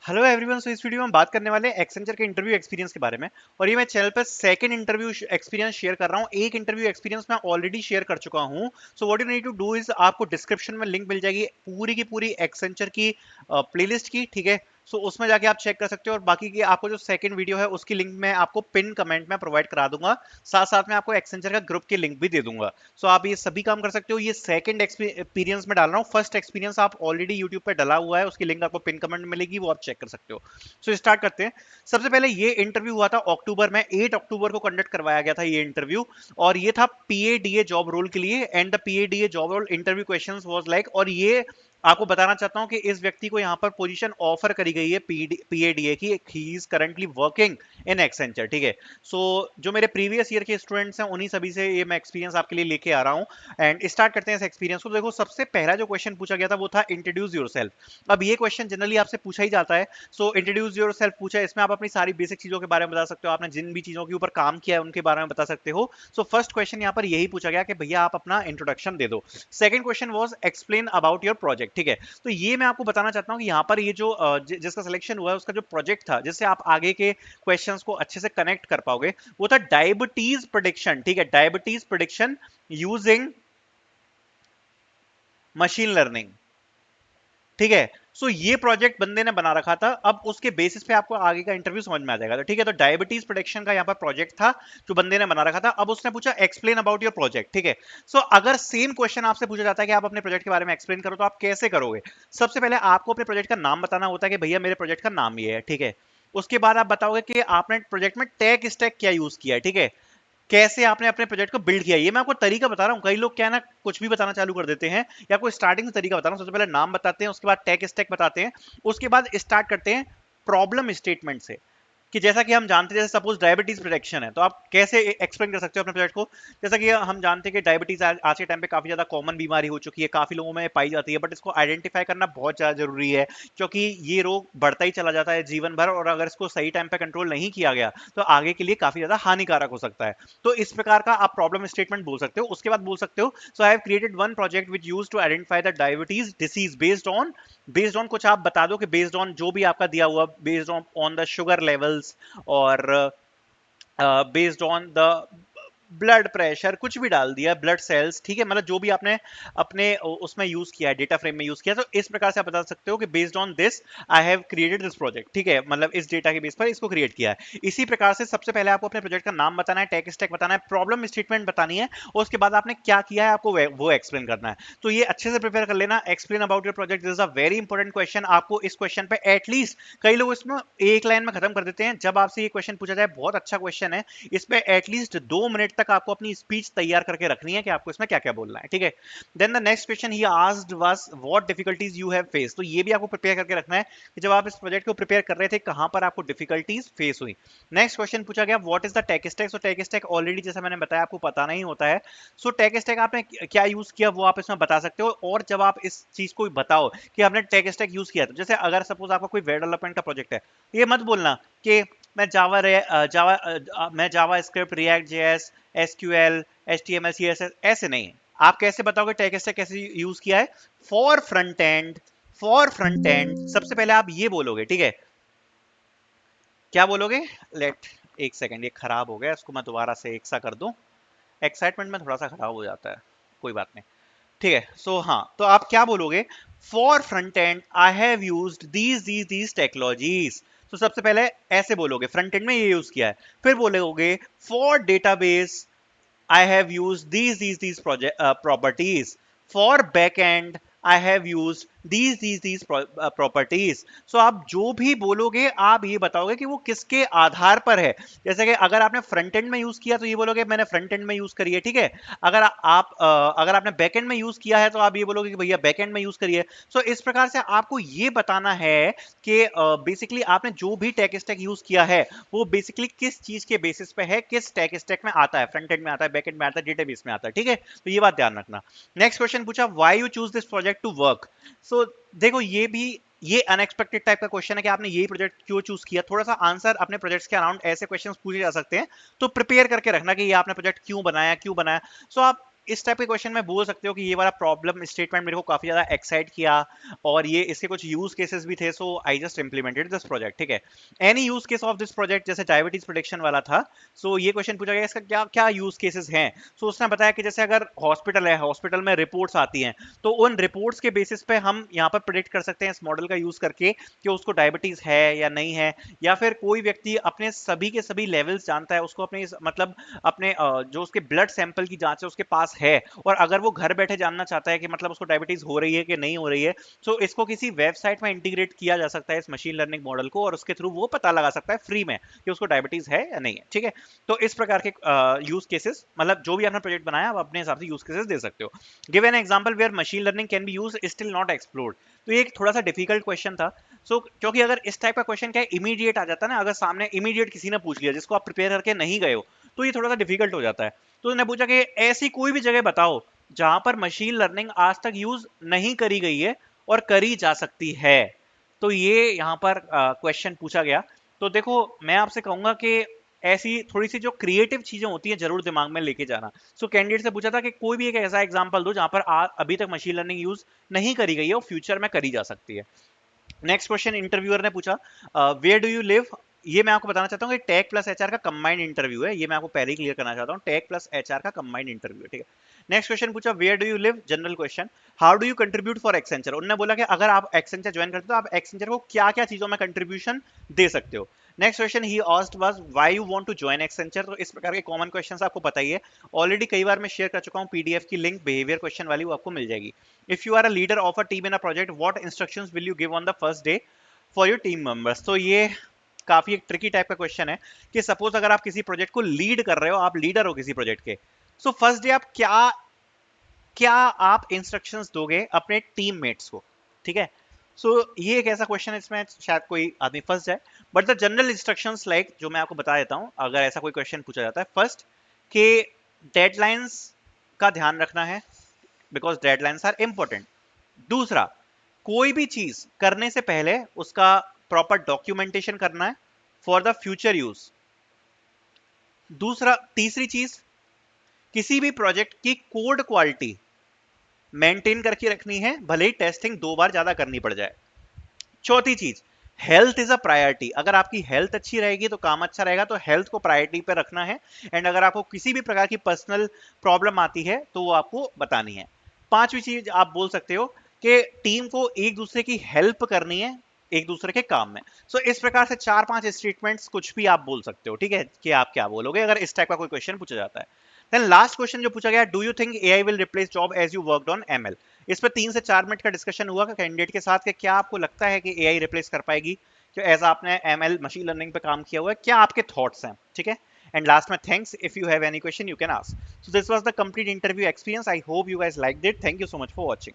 Hello everyone. सो इस video में हम बात करने वाले हैं एक्सेंचर के इंटरव्यू एक्सपीरियंस के बारे में। और ये मैं चैनल पर सेकंड इंटरव्यू एक्सपीरियंस शेयर कर रहा हूँ। एक इंटरव्यू एक्सपीरियंस मैं ऑलरेडी शेयर कर चुका हूँ। So what you need to do is आपको डिस्क्रिप्शन में लिंक मिल जाएगी पूरी की पूरी एक्सेंचर की प्लेलिस्ट की, ठीक है। सो उसमें जाके आप चेक कर सकते हो और बाकी की आपको जो सेकंड वीडियो है उसकी लिंक मैं आपको पिन कमेंट में प्रोवाइड करा दूंगा। साथ साथ में आपको एक्सेंचर का ग्रुप की लिंक भी दे दूंगा। सो आप ये सभी काम कर सकते हो। ये सेकंड एक्सपीरियंस में डाल रहा हूँ, फर्स्ट एक्सपीरियंस आप ऑलरेडी यूट्यूब पे डला हुआ है, उसकी लिंक आपको पिन कमेंट में मिलेगी, वो आप चेक कर सकते हो। सो स्टार्ट करते हैं। सबसे पहले ये इंटरव्यू हुआ था अक्टूबर में, 8 अक्टूबर को कंडक्ट करवाया गया था ये इंटरव्यू। और ये था पीएडीए जॉब रोल के लिए। And the PADA job role interview questions was like, और ये आपको बताना चाहता हूं कि इस व्यक्ति को यहां पर पोजीशन ऑफर करी गई है पीएडीए की। He is currently working in Accenture, ठीक है। सो जो मेरे प्रीवियस ईयर के स्टूडेंट्स हैं उन्हीं सभी से ये मैं एक्सपीरियंस आपके लिए लेके आ रहा हूं। एंड स्टार्ट करते हैं इस एक्सपीरियंस को। देखो, सबसे पहला जो क्वेश्चन पूछा गया था वो था इंट्रोड्यूस योरसेल्फ। अब ये क्वेश्चन जनरली आपसे पूछा ही जाता है। सो इंट्रोड्यूस योरसेल्फ पूछा है, इसमें आप अपनी सारी बेसिक चीजों के बारे में बता सकते हो, आपने जिन भी चीजों के ऊपर काम किया है उनके बारे में बता सकते हो। सो फर्स्ट क्वेश्चन यहाँ पर यही पूछा गया कि भैया आप अपना इंट्रोडक्शन दे दो। Second question was explain about your project, ठीक है। तो ये मैं आपको बताना चाहता हूँ कि यहाँ पर ये जो जिसका सिलेक्शन हुआ है उसका जो प्रोजेक्ट था जिससे आप आगे के क्वेश्चंस को अच्छे से कनेक्ट कर पाओगे, वो था डायबिटीज प्रिडिक्शन, ठीक है। Diabetes prediction using machine learning, ठीक है। सो ये प्रोजेक्ट बंदे ने बना रखा था। अब उसके बेसिस पे आपको आगे का इंटरव्यू समझ में आ जाएगा। तो ठीक है, तो डायबिटीज प्रोडक्शन का यहाँ पर प्रोजेक्ट था जो बंदे ने बना रखा था। अब उसने पूछा एक्सप्लेन अबाउट योर प्रोजेक्ट, ठीक है। सो अगर सेम क्वेश्चन आपसे पूछा जाता है कि आप अपने प्रोजेक्ट के बारे में एक्सप्लेन करो, तो आप कैसे करोगे? सबसे पहले आपको अपने प्रोजेक्ट का नाम बताना होता है कि भैया मेरे प्रोजेक्ट का नाम ये है, ठीक है। उसके बाद आप बताओगे कि आपने प्रोजेक्ट में टेक स्टैक क्या यूज किया है, ठीक है। कैसे आपने अपने प्रोजेक्ट को बिल्ड किया। ये मैं आपको तरीका बता रहा हूँ। कई लोग क्या है ना, कुछ भी बताना चालू कर देते हैं या कोई स्टार्टिंग से तरीका बता रहा हूँ। सबसे पहले नाम बताते हैं, उसके बाद टेक स्टैक बताते हैं, उसके बाद स्टार्ट करते हैं प्रॉब्लम स्टेटमेंट से। कि जैसा कि हम जानते हैं, जैसे सपोज डायबिटीज प्रोटेक्शन है, तो आप कैसे एक्सप्लेन कर सकते हो अपने प्रोजेक्ट को? जैसा कि हम जानते हैं कि डायबिटीज आज के टाइम पे काफी ज्यादा कॉमन बीमारी हो चुकी है, काफी लोगों में पाई जाती है, बट इसको आइडेंटिफाई करना बहुत ज्यादा जरूरी है। क्योंकि ये रोग बढ़ता ही चला जाता है जीवन भर, और अगर इसको सही टाइम पे कंट्रोल नहीं किया गया तो आगे के लिए काफी ज्यादा हानिकारक हो सकता है। तो इस प्रकार का आप प्रॉब्लम स्टेटमेंट बोल सकते हो। उसके बाद बोल सकते हो, so I have created one project which use to identify the diabetes disease based on कुछ आप बता दो कि बेस्ड ऑन जो भी आपका दिया हुआ, based on the sugar levels, और based on the blood pressure, कुछ भी डाल दिया, ब्लड सेल्स, ठीक है। मतलब जो भी आपने अपने उसमें यूज किया है, डेटा फ्रेम में यूज किया, तो इस प्रकार से आप बता सकते हो कि based on this I have created this project, ठीक है। मतलब इस डेटा के बेस पर इसको क्रिएट किया है। इसी प्रकार से सबसे पहले आपको अपने प्रोजेक्ट का नाम बताना है, टेक स्टैक बताना है, प्रॉब्लम स्टेटमेंट बतानी है, और उसके बाद आपने क्या किया है आपको वो एक्सप्लेन करना है। तो ये अच्छे से प्रिपेयर कर लेना। Explain about your project, this is a very important question. आपको इस क्वेश्चन पे एटलीस्ट, कई लोग इसमें एक लाइन में खत्म कर देते हैं, जब आपसे ये क्वेश्चन पूछा जाए, बहुत अच्छा क्वेश्चन है, इस पे एटलीस्ट 2 मिनट तक आपको अपनी स्पीच तैयार करके रखनी है कि आपको इसमें क्या क्या बोलना है, ठीक है। Then the next question he asked was what difficulties you have face. तो ये भी आपको प्रिपेयर करके रखना है कि जब आप इस प्रोजेक्ट को प्रिपेयर कर रहे थे कहां पर आपको डिफिकल्टीज फेस हुई। नेक्स्ट क्वेश्चन पूछा गया what is the tech stack. So tech stack already जैसा मैंने बताया आपको पता नहीं होता है। सो टेक स्टैक आपने क्या यूज किया वो आप इसमें बता सकते हो। और जब आप इस चीज को बताओ कि आपने टेक स्टैक यूज किया, तो जैसे अगर सपोज आपका कोई वेब डेवलपमेंट का प्रोजेक्ट है, ये मत बोलना कि मैं JavaScript, React JS, SQL, HTML, CSS, ऐसे नहीं। आप कैसे बताओगे टेक स्टैक कैसे यूज किया है? For front end, for front end सबसे पहले आप ये बोलोगे, ठीक है। क्या बोलोगे? लेट, एक सेकंड, ये खराब हो गया, इसको मैं दोबारा से एक सा कर दूं। एक्साइटमेंट में थोड़ा सा खराब हो जाता है, कोई बात नहीं, ठीक है। सो हाँ, तो आप क्या बोलोगे? For front and I have used these technologies. तो सबसे पहले ऐसे बोलोगे, फ्रंट एंड में ये यूज किया है। फिर बोलोगे for database I have used these project properties. For backend, I have used these properties. So आप जो भी बोलोगे आप ये बताओगे कि वो किसके आधार पर है। जैसे कि अगर आपने फ्रंट एंड में यूज किया तो ये बोलोगे मैंने फ्रंट एंड में यूज करी है, ठीक है। अगर आपने बैक एंड में यूज किया है तो आप ये बोलोगे कि भैया बैक एंड में यूज करिए। सो इस प्रकार से आपको ये बताना है कि बेसिकली आपने जो भी टेक स्टैक यूज किया है वो बेसिकली किस चीज के बेसिस पे है, किस टेक स्टैक में आता है, फ्रंट एंड में आता है, बैक एंड में आता है, डेटाबेस में आता है, ठीक है। तो ये बात ध्यान रखना। नेक्स्ट क्वेश्चन पूछा why you choose this project to work. So देखो, ये अनएक्सपेक्टेड टाइप का क्वेश्चन है कि आपने यही प्रोजेक्ट क्यों चूज किया। थोड़ा सा आंसर अपने प्रोजेक्ट्स के अराउंड ऐसे क्वेश्चंस पूछे जा सकते हैं, तो प्रिपेयर करके रखना कि ये आपने प्रोजेक्ट क्यों बनाया, क्यों बनाया। सो आप इस टाइप के क्वेश्चन में बोल सकते हो कि ये वाला प्रॉब्लम स्टेटमेंट मेरे को काफी ज्यादा एक्साइट किया और ये इसके कुछ यूज केसेस भी थे, so I just implemented this project. ठीक है, any use case of this project, जैसे डायबिटीज प्रोडिक्शन वाला था, सो ये क्वेश्चन पूछा गया इसका क्या क्या यूज केसेस हैं। सो उसने बताया कि जैसे अगर हॉस्पिटल है, हॉस्पिटल में रिपोर्ट्स आती हैं, तो उन रिपोर्ट्स के बेसिस पे हम यहाँ पर प्रिडिक्ट कर सकते हैं इस मॉडल का यूज करके कि उसको डायबिटीज है या नहीं है। या फिर कोई व्यक्ति अपने सभी के सभी लेवल्स जानता है, उसको अपने मतलब अपने जो उसके ब्लड सैंपल की जांच है उसके पास है, और अगर वो घर बैठे जानना चाहता है कि मतलब उसको डायबिटीज हो रही है कि नहीं हो रही है, तो इसको किसी वेबसाइट में इंटीग्रेट किया जा सकता है इस मशीन लर्निंग मॉडल को, और उसके थ्रू वो पता लगा सकता है फ्री में कि उसको डायबिटीज है या नहीं है। ठीक है, तो इस प्रकार के यूज केसेस, मतलब जो भी आपने प्रोजेक्ट बनाया आप अपने हिसाब से यूज केसेस दे सकते हो। Give an example where machine learning can be used still not explored. तो ये एक थोड़ा सा डिफिकल्ट क्वेश्चन था। क्योंकि अगर इस टाइप का क्वेश्चन क्या है, इमीडिएट आ जाता है ना, अगर सामने इमीडिएट किसी ने पूछ लिया जिसको आप प्रिपेयर करके नहीं गए हो, तो ये थोड़ा सा डिफिकल्ट हो जाता है। तो उन्होंने पूछा कि ऐसी कोई भी जगह बताओ जहां पर मशीन लर्निंग आज तक यूज नहीं करी गई है और करी जा सकती है। तो ये यहाँ पर क्वेश्चन पूछा गया। तो देखो मैं आपसे कहूंगा कि ऐसी थोड़ी सी जो क्रिएटिव चीजें होती हैं जरूर दिमाग में लेके जाना। कैंडिडेट से पूछा था कि कोई भी एक ऐसा एग्जांपल दो जहां पर अभी तक मशीन लर्निंग यूज नहीं करी गई है और फ्यूचर में करी जा सकती है। नेक्स्ट क्वेश्चन इंटरव्यूअर ने पूछा, वेयर डू यू लिव। ये मैं आपको बताना चाहता हूँ कि टेक प्लस एचआर का कंबाइंड इंटरव्यू है, ये मैं आपको पहले ही क्लियर करना चाहता हूँ, टेक प्लस एचआर का कंबाइंड इंटरव्यू है। ठीक है, नेक्स्ट क्वेश्चन पूछा, where do you live, general question. How do you contribute for Accenture. उन्होंने बोला कि अगर आप एक्सेंचर ज्वाइन करते हो तो आप एक्सेंचर को क्या क्या चीजों में कंट्रीब्यूशन दे सकते हो। Next question he asked was why you want to join Accenture. तो इस प्रकार के कॉमन क्वेश्चंस आपको पता ही है, ऑलरेडी कई बार मैं शेयर कर चुका हूं पीडीएफ की लिंक, बिहेवियर क्वेश्चन वाली, वो आपको मिल जाएगी। If you are a leader of a team in a project, what instructions will you give on the first day for your team members. तो ये काफी एक ट्रिकी टाइप का क्वेश्चन है कि सपोज अगर आप किसी प्रोजेक्ट को लीड कर रहे हो, आप लीडर हो किसी प्रोजेक्ट के, सो फर्स्ट डे आप क्या क्या आप इंस्ट्रक्शंस दोगे अपने टीममेट्स को। ठीक है, ये एक ऐसा क्वेश्चन है, इसमें शायद कोई आदमी फंस जाए, but the general instructions like जो मैं आपको बता देता हूं अगर ऐसा कोई क्वेश्चन पूछा जाता है। फर्स्ट, के डेडलाइंस का ध्यान रखना है, बिकॉज डेडलाइंस आर इंपॉर्टेंट। दूसरा, कोई भी चीज करने से पहले उसका प्रॉपर डॉक्यूमेंटेशन करना है फॉर द फ्यूचर यूज। दूसरा, तीसरी चीज, किसी भी प्रोजेक्ट की कोड क्वालिटी मेंटेन करके रखनी है, भले ही टेस्टिंग 2 बार ज्यादा करनी पड़ जाए। चौथी चीज, हेल्थ इज अ प्रायोरिटी। अगर आपकी हेल्थ अच्छी रहेगी तो काम अच्छा रहेगा, तो हेल्थ को प्रायोरिटी पे रखना है। एंड अगर आपको किसी भी प्रकार की पर्सनल प्रॉब्लम आती है तो वो आपको बतानी है। पांचवी चीज आप बोल सकते हो कि टीम को एक दूसरे की हेल्प करनी है एक दूसरे के काम में। इस प्रकार से 4-5 स्टेटमेंट्स कुछ भी आप बोल सकते हो। ठीक है, कि आप क्या बोलोगे अगर इस टाइप का कोई क्वेश्चन पूछा जाता है। देन लास्ट क्वेश्चन जो पूछा गया, do you think AI will replace job as you worked on ML. इस पर 3 से 4 मिनट का डिस्कशन हुआ कैंडिडेट के साथ कि क्या आपको लगता है कि एआई रिप्लेस कर पाएगी, कि एज आपने एमएल मशीन लर्निंग पे काम किया हुआ है, क्या आपके थॉट्स हैं। ठीक है, एंड लास्ट में thanks, if you have any question you can ask. So this was the complete interview experience, I hope you guys liked it, thank you so much for watching.